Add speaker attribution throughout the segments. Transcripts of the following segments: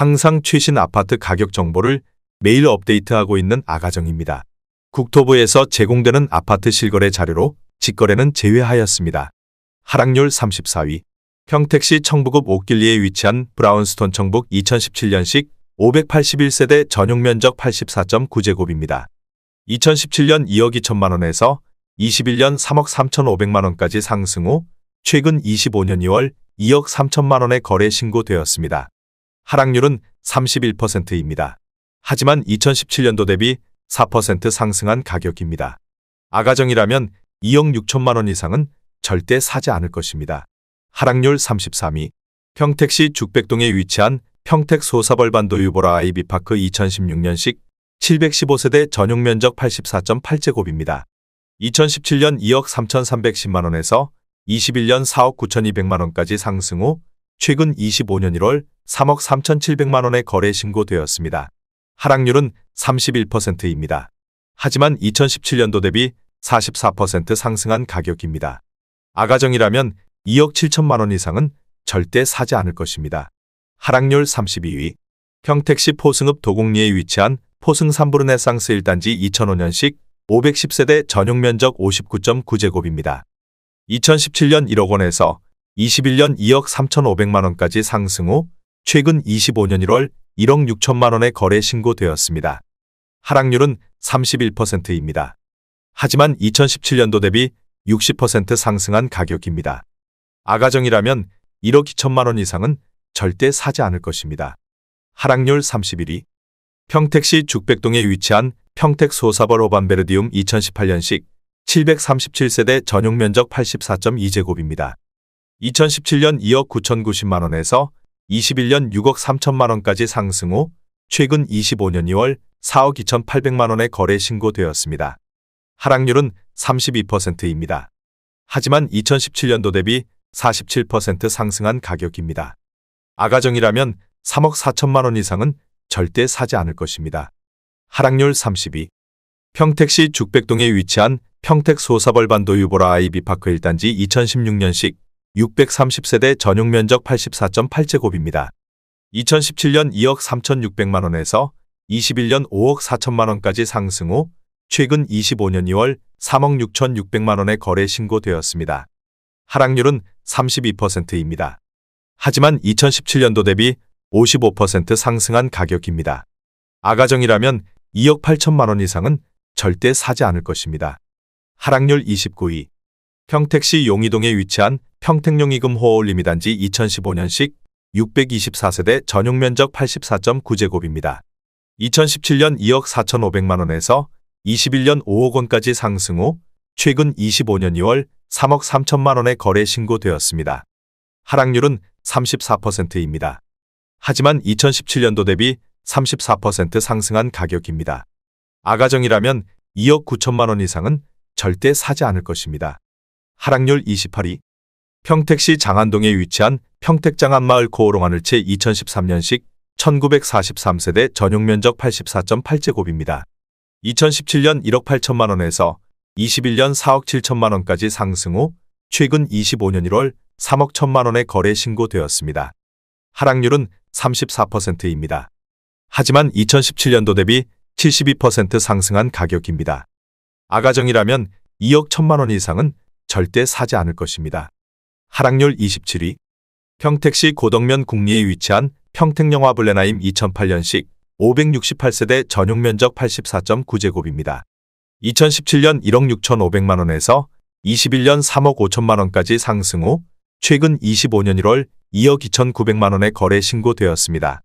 Speaker 1: 항상 최신 아파트 가격 정보를 매일 업데이트하고 있는 아가정입니다. 국토부에서 제공되는 아파트 실거래 자료로 직거래는 제외하였습니다. 하락률 34위. 평택시 청부읍 옥길리에 위치한 브라운스톤 청북 2017년식 581세대 전용 면적 84.9제곱입니다. 2017년 2억 2천만 원에서 21년 3억 3,500만 원까지 상승 후 최근 25년 2월 2억 3천만 원에 거래 신고되었습니다. 하락률은 31%입니다. 하지만 2017년도 대비 4% 상승한 가격입니다. 아가정이라면 2억 6천만 원 이상은 절대 사지 않을 것입니다. 하락률 33위. 평택시 죽백동에 위치한 평택 소사벌반도 유보라 아이비파크 2016년식 715세대 전용 면적 84.8제곱입니다. 2017년 2억 3,310만 원에서 21년 4억 9,200만 원까지 상승 후 최근 25년 1월 3억 3,700만 원에 거래 신고되었습니다. 하락률은 31%입니다. 하지만 2017년도 대비 44% 상승한 가격입니다. 아가정이라면 2억 7천만 원 이상은 절대 사지 않을 것입니다. 하락률 32위. 평택시 포승읍 도곡리에 위치한 포승 3부르네상스 1단지 2005년식 510세대 전용 면적 59.9제곱입니다. 2017년 1억 원에서 21년 2억 3,500만 원까지 상승 후 최근 25년 1월 1억 6천만 원에 거래 신고되었습니다. 하락률은 31%입니다. 하지만 2017년도 대비 60% 상승한 가격입니다. 아가정이라면 1억 2천만 원 이상은 절대 사지 않을 것입니다. 하락률 31위. 평택시 죽백동에 위치한 평택 소사벌 오반베르디움 2018년식 737세대 전용 면적 84.2제곱입니다. 2017년 2억 9,090만 원에서 21년 6억 3천만 원까지 상승 후 최근 25년 2월 4억 2,800만 원에 거래 신고되었습니다. 하락률은 32%입니다. 하지만 2017년도 대비 47% 상승한 가격입니다. 아가정이라면 3억 4천만 원 이상은 절대 사지 않을 것입니다. 하락률 32. 평택시 죽백동에 위치한 평택 소사벌반도 유보라 아이비파크 1단지 2016년식 630세대 전용 면적 84.8제곱입니다. 2017년 2억 3,600만 원에서 21년 5억 4천만 원까지 상승 후 최근 25년 2월 3억 6,600만 원에 거래 신고되었습니다. 하락률은 32%입니다. 하지만 2017년도 대비 55% 상승한 가격입니다. 아가정이라면 2억 8천만 원 이상은 절대 사지 않을 것입니다. 하락률 29위. 평택시 용이동에 위치한 평택용이금 호어올림 2단지 2015년식 624세대 전용 면적 84.9제곱입니다. 2017년 2억 4,500만 원에서 21년 5억 원까지 상승 후 최근 25년 2월 3억 3천만 원에 거래 신고되었습니다. 하락률은 34%입니다. 하지만 2017년도 대비 34% 상승한 가격입니다. 아가정이라면 2억 9천만 원 이상은 절대 사지 않을 것입니다. 하락률 28위. 평택시 장안동에 위치한 평택장안마을 코오롱하늘채 2013년식 1943세대 전용 면적 84.8제곱입니다. 2017년 1억 8천만 원에서 21년 4억 7천만 원까지 상승 후 최근 25년 1월 3억 1천만 원에 거래 신고되었습니다. 하락률은 34%입니다. 하지만 2017년도 대비 72% 상승한 가격입니다. 아가정이라면 2억 1천만 원 이상은 절대 사지 않을 것입니다. 하락률 27위. 평택시 고덕면 국리에 위치한 평택영화블레나임 2008년식 568세대 전용 면적 84.9제곱입니다. 2017년 1억 6,500만 원에서 21년 3억 5천만 원까지 상승 후 최근 25년 1월 2억 2,900만 원에 거래 신고되었습니다.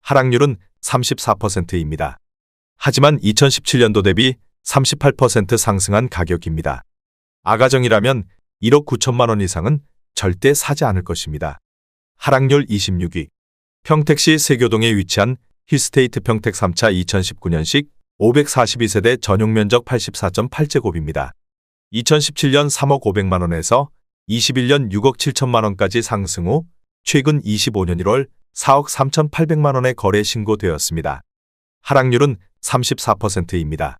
Speaker 1: 하락률은 34%입니다. 하지만 2017년도 대비 38% 상승한 가격입니다. 아가정이라면 1억 9천만 원 이상은 절대 사지 않을 것입니다. 하락률 26위. 평택시 세교동에 위치한 힐스테이트 평택 3차 2019년식 542세대 전용 면적 84.8제곱입니다. 2017년 3억 500만 원에서 21년 6억 7천만 원까지 상승 후 최근 25년 1월 4억 3,800만 원에 거래 신고되었습니다. 하락률은 34%입니다.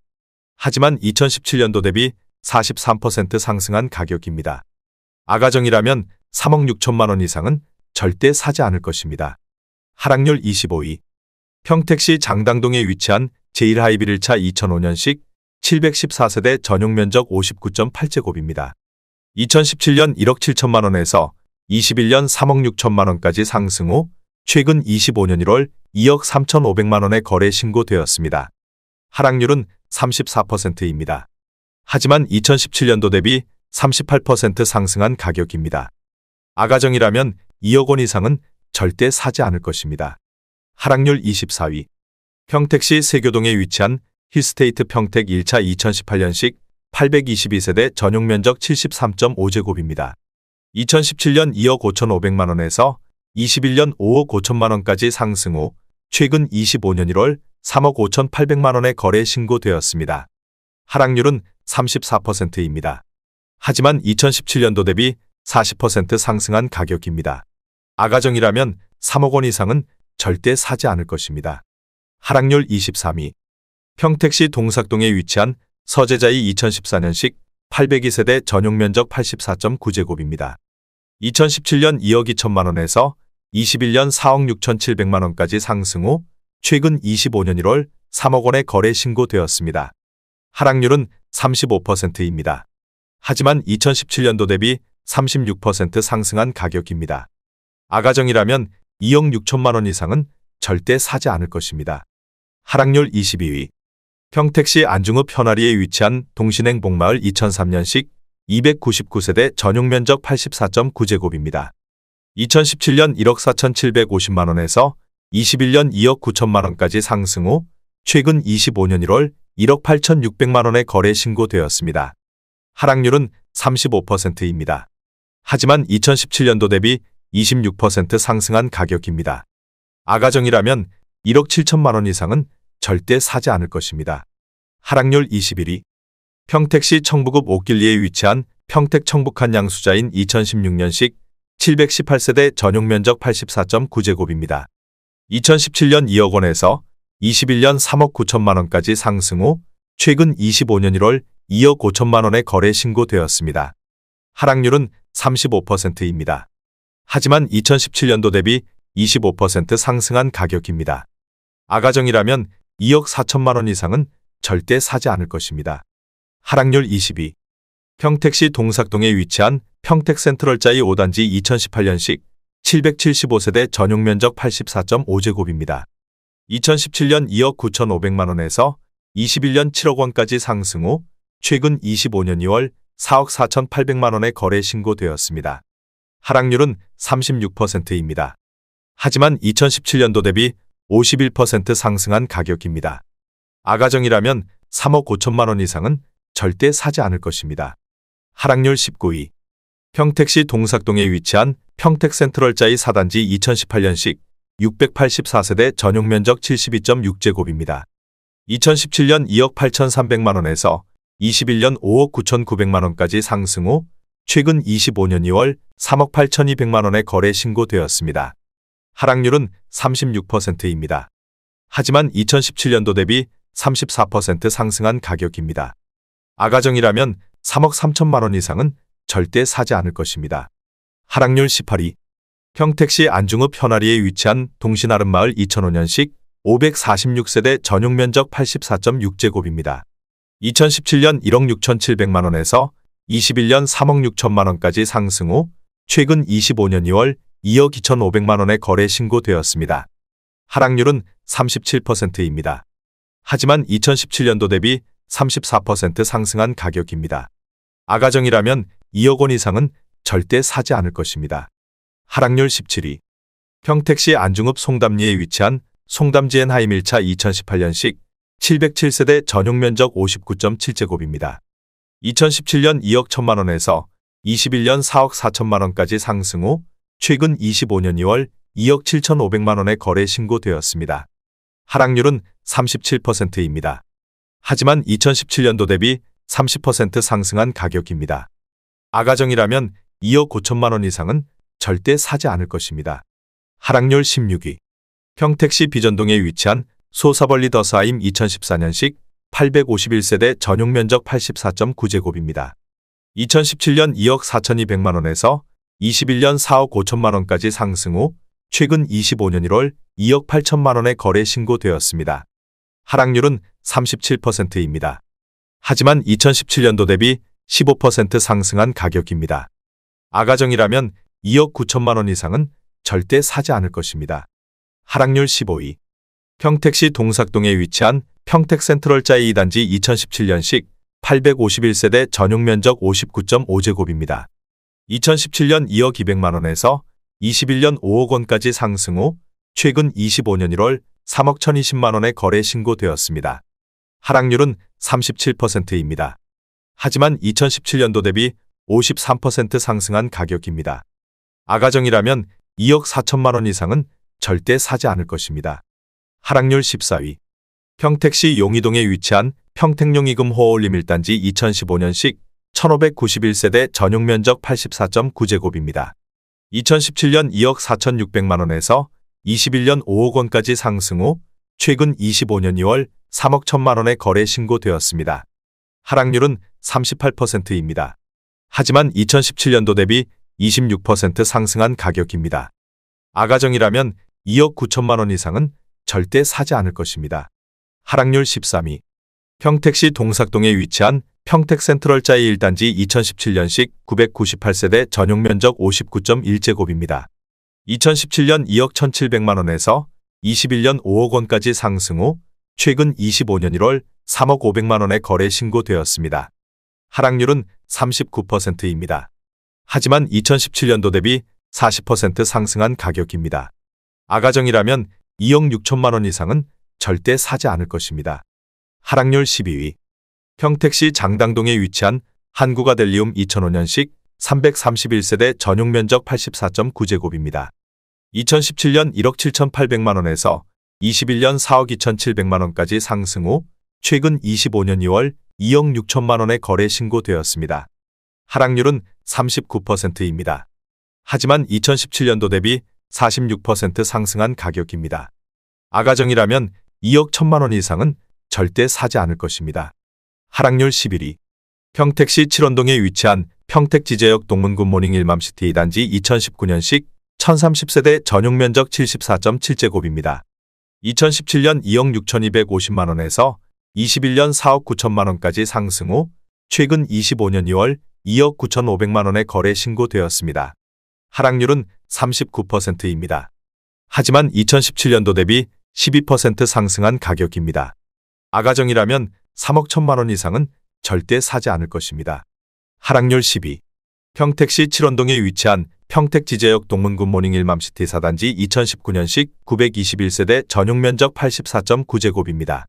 Speaker 1: 하지만 2017년도 대비 43% 상승한 가격입니다. 아가정이라면 3억 6천만 원 이상은 절대 사지 않을 것입니다. 하락률 25위. 평택시 장당동에 위치한 제1하이빌 1차 2005년식 714세대 전용 면적 59.8제곱입니다. 2017년 1억 7천만 원에서 21년 3억 6천만 원까지 상승 후 최근 25년 1월 2억 3,500만 원에 거래 신고되었습니다. 하락률은 34%입니다. 하지만 2017년도 대비 38% 상승한 가격입니다. 아가정이라면 2억 원 이상은 절대 사지 않을 것입니다. 하락률 24위. 평택시 세교동에 위치한 힐스테이트 평택 1차 2018년식 822세대 전용 면적 73.5제곱입니다. 2017년 2억 5,500만 원에서 21년 5억 5천만 원까지 상승 후 최근 25년 1월 3억 5,800만 원에 거래 신고되었습니다. 하락률은 34%입니다. 하지만 2017년도 대비 40% 상승한 가격입니다. 아가정이라면 3억 원 이상은 절대 사지 않을 것입니다. 하락률 23위. 평택시 동삭동에 위치한 서재자이 2014년식 802세대 전용 면적 84.9제곱입니다. 2017년 2억 2천만 원에서 21년 4억 6,700만 원까지 상승 후 최근 25년 1월 3억 원에 거래 신고되었습니다. 하락률은 35%입니다. 하지만 2017년도 대비 36% 상승한 가격입니다. 아가정이라면 2억 6천만 원 이상은 절대 사지 않을 것입니다. 하락률 22위. 평택시 안중읍 현아리에 위치한 동신행 복마을 2003년식 299세대 전용 면적 84.9제곱입니다. 2017년 1억 4,750만 원에서 21년 2억 9천만 원까지 상승 후 최근 25년 1월 1억 8,600만 원에 거래 신고되었습니다. 하락률은 35%입니다. 하지만 2017년도 대비 26% 상승한 가격입니다. 아가정이라면 1억 7천만 원 이상은 절대 사지 않을 것입니다. 하락률 21위. 평택시 청부읍 옥길리에 위치한 평택 청북한 양수자인 2016년식 718세대 전용 면적 84.9제곱입니다. 2017년 2억 원에서 21년 3억 9천만 원까지 상승 후 최근 25년 1월 2억 5천만 원에 거래 신고되었습니다. 하락률은 35%입니다. 하지만 2017년도 대비 25% 상승한 가격입니다. 아가정이라면 2억 4천만 원 이상은 절대 사지 않을 것입니다. 하락률 22. 평택시 동삭동에 위치한 평택센트럴자이 5단지 2018년식 775세대 전용 면적 84.5제곱입니다. 2017년 2억 9,500만 원에서 21년 7억 원까지 상승 후 최근 25년 2월 4억 4,800만 원에 거래 신고되었습니다. 하락률은 36%입니다. 하지만 2017년도 대비 51% 상승한 가격입니다. 아가정이라면 3억 5천만 원 이상은 절대 사지 않을 것입니다. 하락률 19위. 평택시 동삭동에 위치한 평택센트럴자이 4단지 2018년식 684세대 전용 면적 72.6제곱입니다. 2017년 2억 8,300만 원에서 21년 5억 9,900만 원까지 상승 후 최근 25년 2월 3억 8,200만 원에 거래 신고되었습니다. 하락률은 36%입니다. 하지만 2017년도 대비 34% 상승한 가격입니다. 아가정이라면 3억 3천만 원 이상은 절대 사지 않을 것입니다. 하락률 18위. 평택시 안중읍 현아리에 위치한 동신아름마을 2005년식 546세대 전용 면적 84.6제곱입니다. 2017년 1억 6,700만 원에서 21년 3억 6천만 원까지 상승 후 최근 25년 2월 2억 2,500만 원에 거래 신고되었습니다. 하락률은 37%입니다. 하지만 2017년도 대비 34% 상승한 가격입니다. 아가정이라면 2억 원 이상은 절대 사지 않을 것입니다. 하락률 17위. 평택시 안중읍 송담리에 위치한 송담지엔하임 1차 2018년식 707세대 전용 면적 59.7제곱입니다. 2017년 2억 1천만 원에서 21년 4억 4천만 원까지 상승 후 최근 25년 2월 2억 7,500만 원에 거래 신고되었습니다. 하락률은 37%입니다. 하지만 2017년도 대비 30% 상승한 가격입니다. 아가정이라면 2억 5천만 원 이상은 절대 사지 않을 것입니다. 하락률 16위. 평택시 비전동에 위치한 소사벌리 더스하임 2014년식 851세대 전용 면적 84.9제곱입니다. 2017년 2억 4,200만 원에서 21년 4억 5천만 원까지 상승 후 최근 25년 1월 2억 8천만 원의 거래 신고되었습니다. 하락률은 37%입니다. 하지만 2017년도 대비 15% 상승한 가격입니다. 아가정이라면 2억 9천만 원 이상은 절대 사지 않을 것입니다. 하락률 15위. 평택시 동삭동에 위치한 평택센트럴자이 2단지 2017년식 851세대 전용 면적 59.5제곱입니다. 2017년 2억 200만 원에서 21년 5억 원까지 상승 후 최근 25년 1월 3억 1,020만 원의 거래 신고되었습니다. 하락률은 37%입니다. 하지만 2017년도 대비 53% 상승한 가격입니다. 아가정이라면 2억 4천만 원 이상은 절대 사지 않을 것입니다. 하락률 14위. 평택시 용이동에 위치한 평택용이금 호올림 1단지 2015년식 1591세대 전용 면적 84.9제곱입니다. 2017년 2억 4,600만 원에서 21년 5억 원까지 상승 후 최근 25년 2월 3억 1천만 원의 거래 신고되었습니다. 하락률은 38%입니다. 하지만 2017년도 대비 26% 상승한 가격입니다. 아가정이라면 2억 9천만 원 이상은 절대 사지 않을 것입니다. 하락률 13위. 평택시 동삭동에 위치한 평택센트럴자이 1단지 2017년식 998세대 전용 면적 59.1제곱입니다. 2017년 2억 1,700만 원에서 21년 5억 원까지 상승 후 최근 25년 1월 3억 500만 원의 거래 신고되었습니다. 하락률은 39%입니다. 하지만 2017년도 대비 40% 상승한 가격입니다. 아가정이라면 2억 6천만 원 이상은 절대 사지 않을 것입니다. 하락률 12위. 평택시 장당동에 위치한 한국아델리움 2005년식 331세대 전용 면적 84.9제곱입니다. 2017년 1억 7,800만 원에서 21년 4억 2,700만 원까지 상승 후 최근 25년 2월 2억 6천만 원의 거래 신고되었습니다. 하락률은 39%입니다. 하지만 2017년도 대비 46% 상승한 가격입니다. 아가정이라면 2억 1천만 원 이상은 절대 사지 않을 것입니다. 하락률 11위. 평택시 칠원동에 위치한 평택지제역 동문굿 모닝 1맘시티 2단지 2019년식 1030세대 전용 면적 74.7제곱입니다. 2017년 2억 6,250만 원에서 21년 4억 9천만 원까지 상승 후 최근 25년 2월 2억 9,500만 원의 거래 신고되었습니다. 하락률은 39%입니다. 하지만 2017년도 대비 12% 상승한 가격입니다. 아가정이라면 3억 1천만 원 이상은 절대 사지 않을 것입니다. 하락률 10위. 평택시 칠원동에 위치한 평택지제역 동문굿 모닝 1맘시티 4단지 2019년식 921세대 전용 면적 84.9제곱입니다.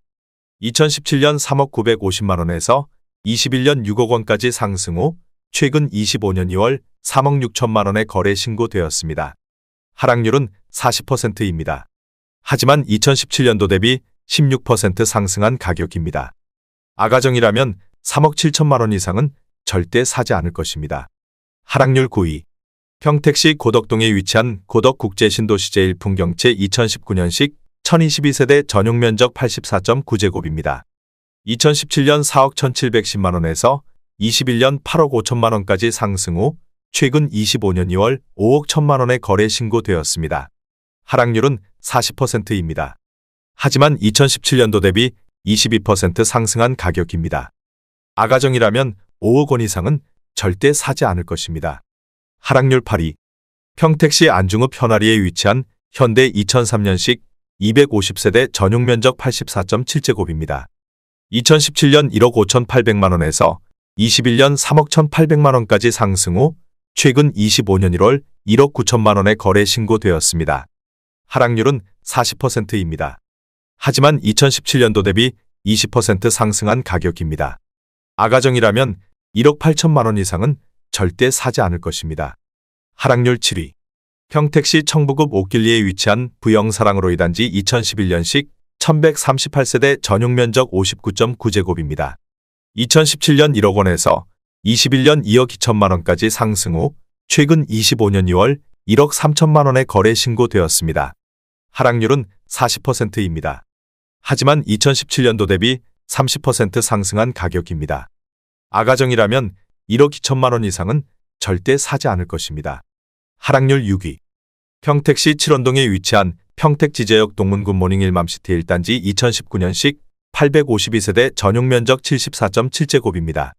Speaker 1: 2017년 3억 950만 원에서 21년 6억 원까지 상승 후 최근 25년 2월 3억 6천만 원의 거래 신고되었습니다. 하락률은 40%입니다. 하지만 2017년도 대비 16% 상승한 가격입니다. 아가정이라면 3억 7천만 원 이상은 절대 사지 않을 것입니다. 하락률 9위. 평택시 고덕동에 위치한 고덕국제신도시 제1풍경채 2019년식 1022세대 전용 면적 84.9제곱입니다. 2017년 4억 1,710만 원에서 21년 8억 5천만 원까지 상승 후 최근 25년 2월 5억 1천만 원의 거래 신고되었습니다. 하락률은 40%입니다. 하지만 2017년도 대비 22% 상승한 가격입니다. 아가정이라면 5억 원 이상은 절대 사지 않을 것입니다. 하락률 8위. 평택시 안중읍 현아리에 위치한 현대 2003년식 250세대 전용 면적 84.7제곱입니다. 2017년 1억 5,800만 원에서 21년 3억 1,800만 원까지 상승 후 최근 25년 1월 1억 9천만 원의 거래 신고되었습니다. 하락률은 40%입니다. 하지만 2017년도 대비 20% 상승한 가격입니다. 아가정이라면 1억 8천만 원 이상은 절대 사지 않을 것입니다. 하락률 7위. 평택시 청부급 옥길리에 위치한 부영사랑으로 2단지 2011년식 1138세대 전용 면적 59.9제곱입니다. 2017년 1억 원에서 21년 2억 2천만 원까지 상승 후 최근 25년 2월 1억 3천만 원의 거래 신고되었습니다. 하락률은 40%입니다. 하지만 2017년도 대비 30% 상승한 가격입니다. 아가정이라면 1억 2천만 원 이상은 절대 사지 않을 것입니다. 하락률 6위. 평택시 칠원동에 위치한 평택지제역 동문 굿모닝 1맘시티 1단지 2019년식 852세대 전용 면적 74.7제곱입니다.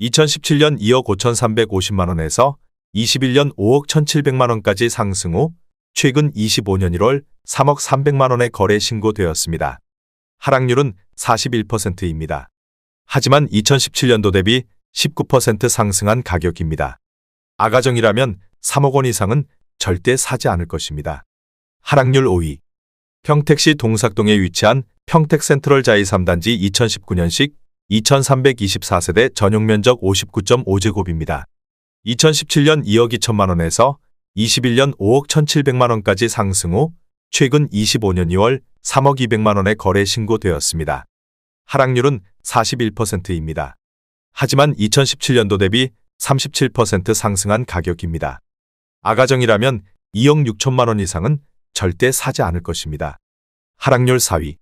Speaker 1: 2017년 2억 5,350만원에서 21년 5억 1,700만원까지 상승 후 최근 25년 1월 3억 300만원에 거래 신고되었습니다. 하락률은 41%입니다. 하지만 2017년도 대비 19% 상승한 가격입니다. 아가정이라면 3억 원 이상은 절대 사지 않을 것입니다. 하락률 5위. 평택시 동삭동에 위치한 평택센트럴 자이 3단지 2019년식 2324세대 전용 면적 59.5제곱입니다. 2017년 2억 2천만원에서 21년 5억 1,700만원까지 상승 후 최근 25년 2월 3억 200만원에 거래 신고되었습니다. 하락률은 41%입니다. 하지만 2017년도 대비 37% 상승한 가격입니다. 아가정이라면 2억 6천만원 이상은 절대 사지 않을 것입니다. 하락률 4위.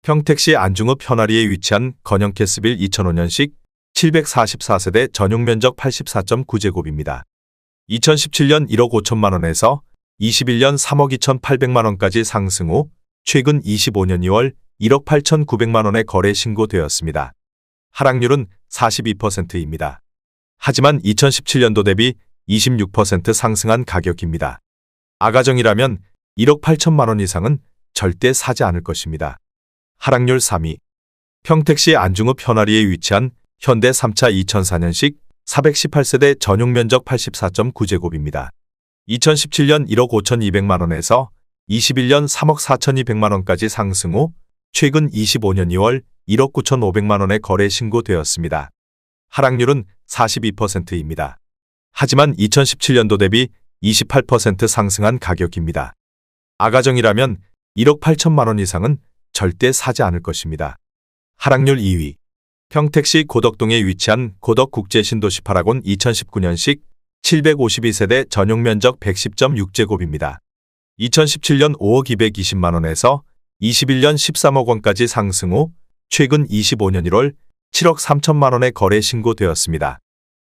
Speaker 1: 평택시 안중읍 현아리에 위치한 건영캐스빌 2005년식 744세대 전용 면적 84.9제곱입니다. 2017년 1억 5천만원에서 21년 3억 2,800만원까지 상승 후 최근 25년 2월 1억 8,900만원에 거래 신고되었습니다. 하락률은 42%입니다. 하지만 2017년도 대비 26% 상승한 가격입니다. 아가정이라면 1억 8천만원 이상은 절대 사지 않을 것입니다. 하락률 3위. 평택시 안중읍 현아리에 위치한 현대 3차 2004년식 418세대 전용 면적 84.9제곱입니다. 2017년 1억 5,200만원에서 21년 3억 4,200만원까지 상승 후 최근 25년 2월 1억 9,500만원에 거래 신고되었습니다. 하락률은 42%입니다. 하지만 2017년도 대비 28% 상승한 가격입니다. 아가정이라면 1억 8천만원 이상은 절대 사지 않을 것입니다. 하락률 2위. 평택시 고덕동에 위치한 고덕국제신도시 파라곤 2019년식 752세대 전용 면적 110.6제곱입니다. 2017년 5억 220만원에서 21년 13억 원까지 상승 후 최근 25년 1월 7억 3천만원에 거래 신고되었습니다.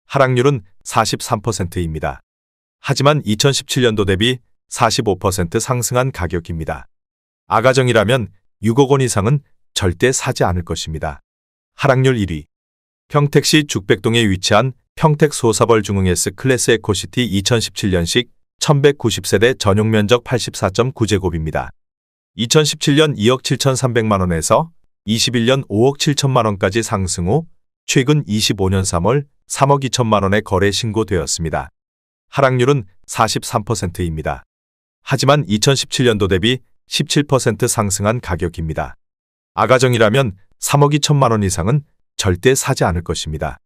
Speaker 1: 하락률은 43%입니다. 하지만 2017년도 대비 45% 상승한 가격입니다. 아가정이라면 6억 원 이상은 절대 사지 않을 것입니다. 하락률 1위. 평택시 죽백동에 위치한 평택 소사벌 중흥 S클래스 에코시티 2017년식 1190세대 전용 면적 84.9제곱입니다. 2017년 2억 7,300만원에서 21년 5억 7천만원까지 상승 후 최근 25년 3월 3억 2천만원에 거래 신고되었습니다. 하락률은 43%입니다. 하지만 2017년도 대비 17% 상승한 가격입니다. 아가정이라면 3억 2천만원 이상은 절대 사지 않을 것입니다.